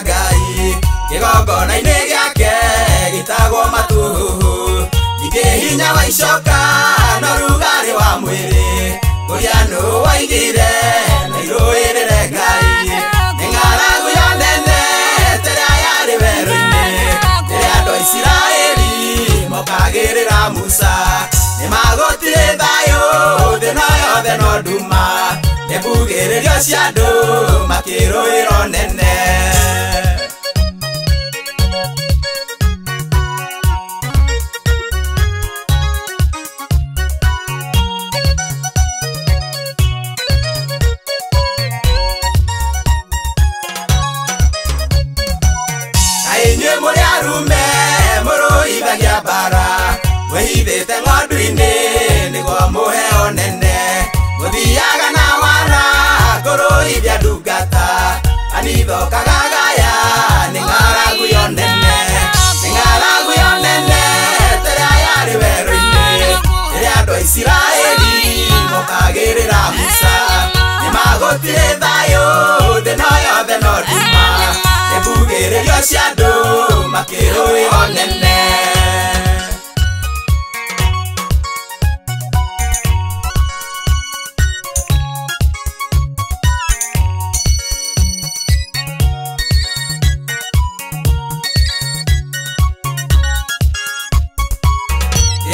Ngai kigongona-inĩ gĩake gĩtagwo matuhu ningĩ hinya wa icoka no rugarĩ wa mwĩrĩ kũrĩa nũ waigire na irũĩrĩre Ngai nĩ ng'aragu yo nene terĩa yarĩ werũ-inĩ rĩrĩa andũ a Isiraeli mokagĩrĩra Musa nĩ magũtirĩ thayũ thĩ no yothe no nduma nĩ mbugĩrĩrio cia andũ makĩrũĩro nene. Inyuĩ mũrĩ arũme mũrũithagia mbara mwĩhithĩte ng'ondu-inĩ nĩguo mũheo nene mũthiaga na wara kũrũithia ndungata kanitha kagagaya nĩ ng'aragu yo nene terĩa yarĩ werũ-inĩ rĩrĩa andũ a Isiraeli mokagĩrĩra Musa nĩ magũtirĩ thayũ thĩ no yothe no nduma nĩ mbugĩrĩrio cia andũ makĩrũĩro nene.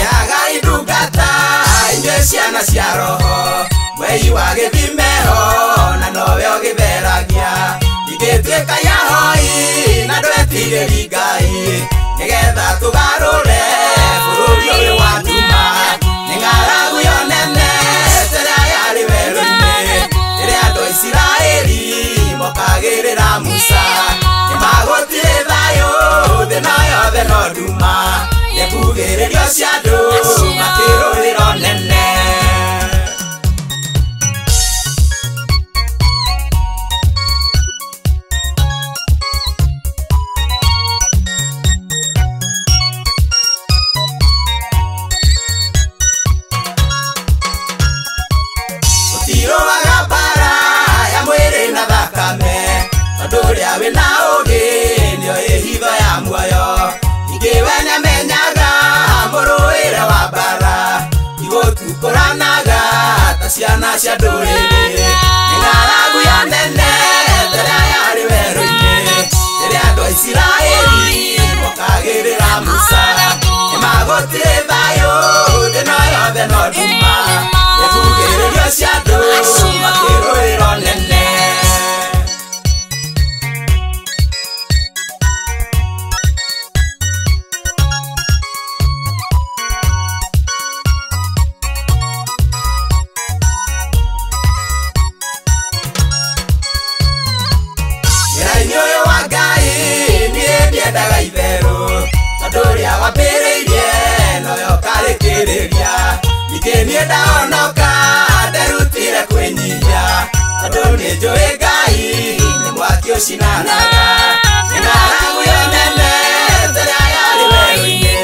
Yagai ndungata inyuĩ ciana cia roho mwei wa gĩthimeho na nowe ũgĩtheragia ingĩtuĩka yahoi na ndwetigĩri Ngai nĩgetha tũgarũre bũrũri ũyũ wa nduma nĩ ng'aragu yo nene terĩa yarĩ werũ-inĩ rĩrĩa andũ a Isiraeli mokagĩrĩra Musa nĩ magũtirĩ thayũ thĩ no yothe no nduma nĩ mbugĩrĩrio cia andũ makĩrũĩro nene. Tiroaga mbara ya mwĩrĩ na thakame tondũ ũrĩa wĩna ũũgĩ nĩo hitho ya muoyo ningĩ we nĩamenyaga mũrũĩre wa mbara igũtukũranaga ta ciana cia ndũrĩrĩ nĩ ng'aragu yo nene terĩa yarĩ werũ-inĩ rĩrĩa andũ a Isiraeli mokagĩrĩra Musa nĩ magũtirĩ thayũ thĩ no yothe no nduma nĩ mbugĩrĩrio cia andũ makĩrũĩro nene. Wĩra-inĩ ũyũ wa Ngai niĩ ndiendaga itherũ tondũ ũrĩa wambĩrĩirie nowe ũkarĩkĩrĩria ningĩ niĩ ndahonoka nderutire kwĩnyihia tondũ nĩ njũĩ Ngai nĩ mwaki ũcinanaga nĩ ng'aragu yo nene terĩa yarĩ werũ-inĩ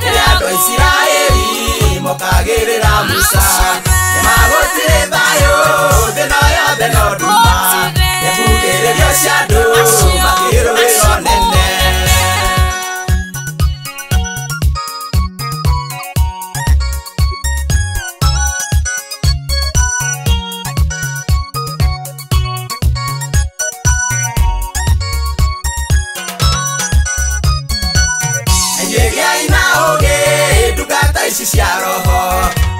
rĩrĩa andũ a Isiraeli mokagĩrĩra Musa nĩ magũtirĩ thayũ thĩ no yothe no nduma nĩ mbugĩrĩrio cia andũ makĩrũĩro nene. Nyegiai na ũũgĩ ndungata ici cia roho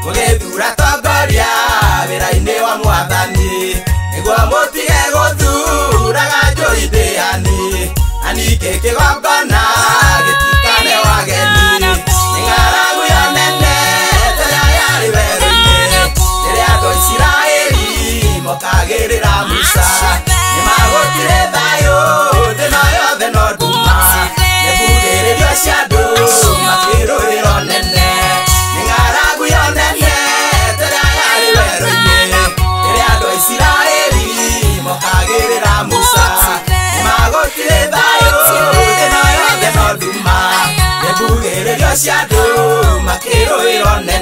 mũgĩthura tongoria wĩra-inĩ wa Mwathani nĩguo mũtige gũthuraga njũi ndĩani na ningĩ kĩgongona gĩtikane wageni nĩ ng'aragu yo nene terĩa yarĩ werũ-inĩ rĩrĩa andũ a Isiraeli mokagĩrĩra Musa nĩ magũtirĩ thayũ thĩ no yothe no nduma nĩ mbugĩrĩrio cia andũ makĩrũĩro nene nĩ ng'aragu yo nene terĩa yarĩ werũ-inĩ rĩrĩa andũ a Isiraeli mokagĩrĩra Musa nĩ magũtirĩ thayũ thĩ no yothe no nduma nĩ mbugĩrĩrio cia andũ makĩrũĩro nene.